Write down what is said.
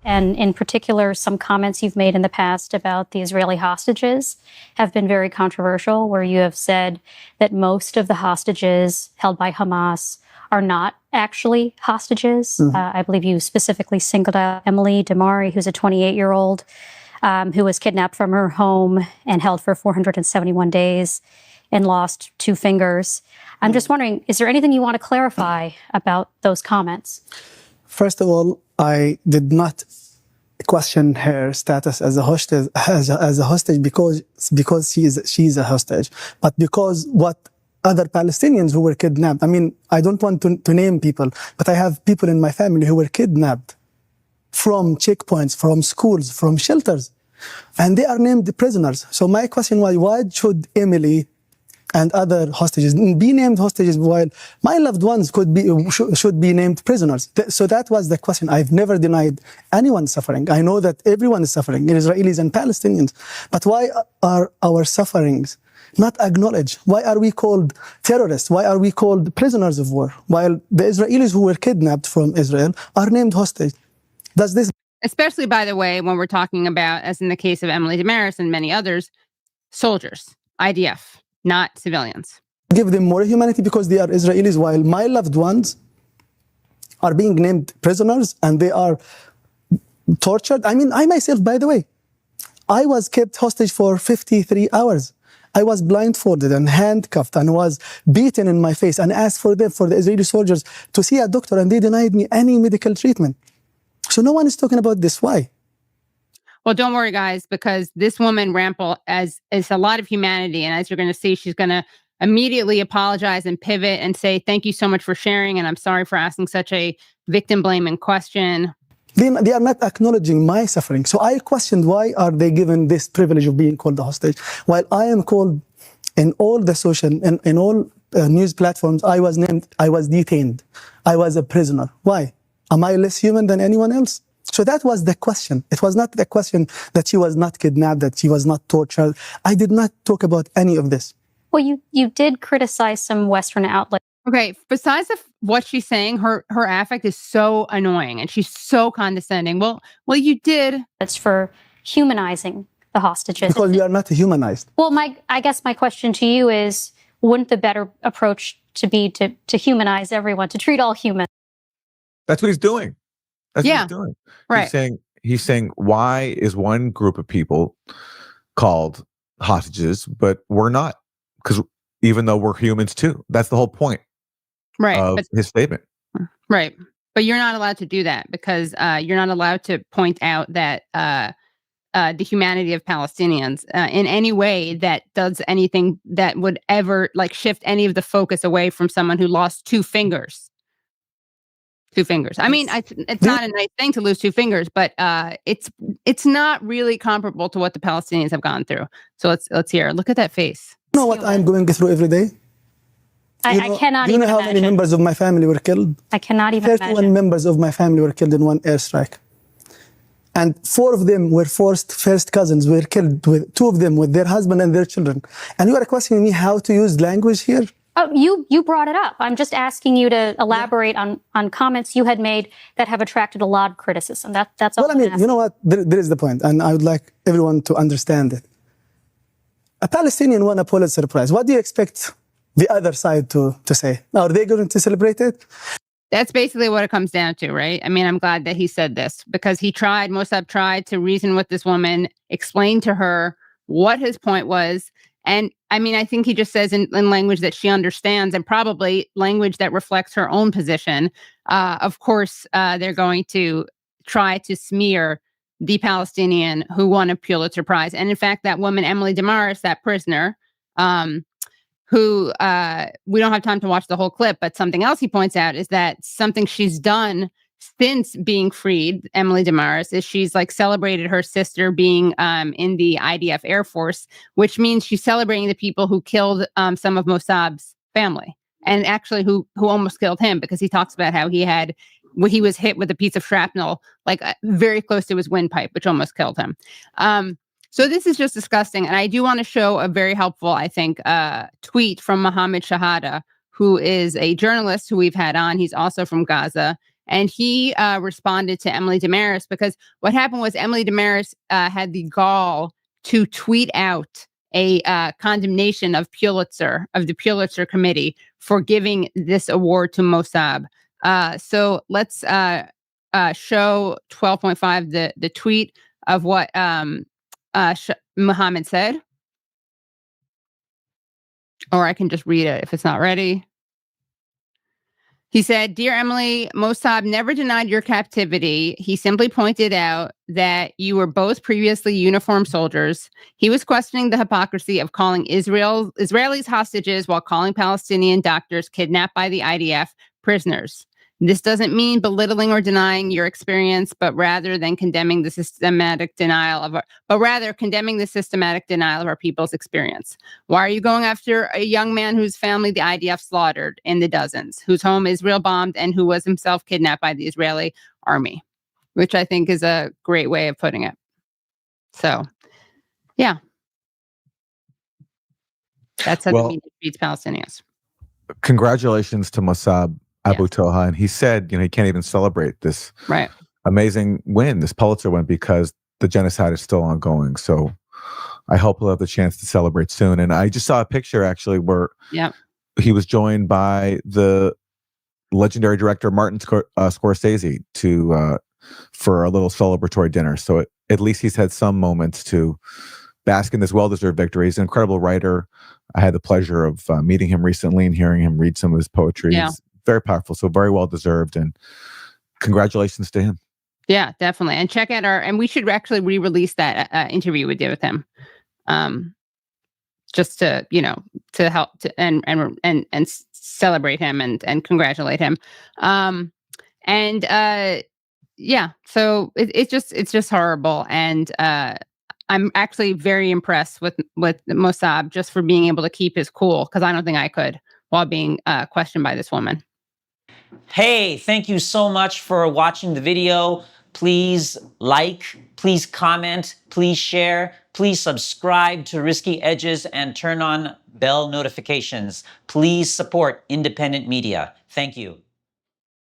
And in particular, some comments you've made in the past about the Israeli hostages have been very controversial, where you have said that most of the hostages held by Hamas are not actually hostages. I believe you specifically singled out Emily Damari, who's a 28-year-old who was kidnapped from her home and held for 471 days and lost 2 fingers. I'm just wondering, is there anything you want to clarify about those comments? First of all, I did not question her status as a hostage, as a hostage because she's a hostage, but because what other Palestinians who were kidnapped. I mean, I don't want to name people, but I have people in my family who were kidnapped from checkpoints, from schools, from shelters, and they are named prisoners. So my question was, why should Emily and other hostages be named hostages while my loved ones should be named prisoners? So that was the question. I've never denied anyone suffering. I know that everyone is suffering, Israelis and Palestinians. But why are our sufferings not acknowledged? Why are we called terrorists? Why are we called prisoners of war? While the Israelis who were kidnapped from Israel are named hostage. Does this... Especially, by the way, when we're talking about, as in the case of Emily Damaris and many others, soldiers, IDF. Not civilians. Give them more humanity because they are Israelis, while my loved ones are being named prisoners and they are tortured. I mean, I myself, by the way, I was kept hostage for 53 hours. I was blindfolded and handcuffed and was beaten in my face and asked for the Israeli soldiers to see a doctor, and they denied me any medical treatment. So no one is talking about this. Why? Well, don't worry, guys, because this woman, Rampal, is a lot of humanity. And as you're going to see, she's going to immediately apologize and pivot and say, thank you so much for sharing. And I'm sorry for asking such a victim-blaming question. They are not acknowledging my suffering. So I questioned, why are they given this privilege of being called a hostage? While I am called in all the social, in all news platforms, I was detained. I was a prisoner. Why? Am I less human than anyone else? So that was the question. It was not the question that she was not kidnapped, that she was not tortured. I did not talk about any of this. Well, you did criticize some Western outlets. Okay, besides what she's saying, her affect is so annoying and she's so condescending. Well, you did. It's for humanizing the hostages. Because we are not humanized. Well, I guess my question to you is, wouldn't the better approach to be to humanize everyone, to treat all humans? That's what he's doing. That's what he's doing. Right. He's saying, why is one group of people called hostages, but we're not? Because even though we're humans too. That's the whole point of his statement. Right. But you're not allowed to do that because you're not allowed to point out that the humanity of Palestinians in any way that does anything that would ever shift any of the focus away from someone who lost 2 fingers. 2 fingers. I mean, it's not a nice thing to lose 2 fingers, but it's not really comparable to what the Palestinians have gone through. So let's hear. Look at that face. You know what I'm going through every day? I cannot even imagine. You know how many members of my family were killed? I cannot even 31 imagine. members of my family were killed in one airstrike. And 4 of them were first cousins, were killed, with 2 of them with their husband and their children. And you are questioning me how to use language here? Oh, you brought it up. I'm just asking you to elaborate on comments you had made that have attracted a lot of criticism. That's all. Well, I mean, you know what? There is the point, and I would like everyone to understand it. A Palestinian won a Pulitzer Prize. What do you expect the other side to say? Are they going to celebrate it? That's basically what it comes down to, right? I mean, I'm glad that he said this because Mossab tried to reason with this woman, explain to her what his point was. And I mean, I think he just says in language that she understands and probably language that reflects her own position. Of course, they're going to try to smear the Palestinian who won a Pulitzer Prize. And in fact, that woman, Emily Damaris, that prisoner, who we don't have time to watch the whole clip, but something else he points out is that something she's done since being freed, Emily Damaris, is she's celebrated her sister being in the IDF Air Force, which means she's celebrating the people who killed some of Mossab's family, and actually who almost killed him, because he talks about how he was hit with a piece of shrapnel very close to his windpipe, which almost killed him. So this is just disgusting, and I do want to show a very helpful, I think, tweet from Mohammed Shahada, who is a journalist who we've had on. He's also from Gaza. And he responded to Emily Damaris, because what happened was Emily Damaris had the gall to tweet out a condemnation of the Pulitzer Committee for giving this award to Mossab. So let's show 12.5, the tweet of what Muhammad said. Or I can just read it if it's not ready. He said, "Dear Emily, Mossab never denied your captivity. He simply pointed out that you were both previously uniformed soldiers. He was questioning the hypocrisy of calling Israelis hostages while calling Palestinian doctors kidnapped by the IDF prisoners. This doesn't mean belittling or denying your experience, but rather condemning the systematic denial of our people's experience. Why are you going after a young man whose family the IDF slaughtered in the dozens, whose home Israel bombed, and who was himself kidnapped by the Israeli army?" Which I think is a great way of putting it. So, yeah. That's how the media treats Palestinians. Congratulations to Mossab Abu Toha. And he said, he can't even celebrate this amazing win, this Pulitzer win, because the genocide is still ongoing. So I hope he'll have the chance to celebrate soon. And I just saw a picture actually where he was joined by the legendary director Martin Scorsese for a little celebratory dinner. So at least he's had some moments to bask in this well-deserved victory. He's an incredible writer. I had the pleasure of meeting him recently and hearing him read some of his poetry. Yeah. It's very powerful, so very well-deserved, and congratulations to him. Yeah, definitely. And check out and we should actually re-release that interview we did with him. Just to, to help and celebrate him and congratulate him. So it's just horrible. And I'm actually very impressed with Mossab just for being able to keep his cool, because I don't think I could while being questioned by this woman. Hey, thank you so much for watching the video. Please like, please comment, please share, please subscribe to Risky Edges and turn on bell notifications. Please support independent media. Thank you.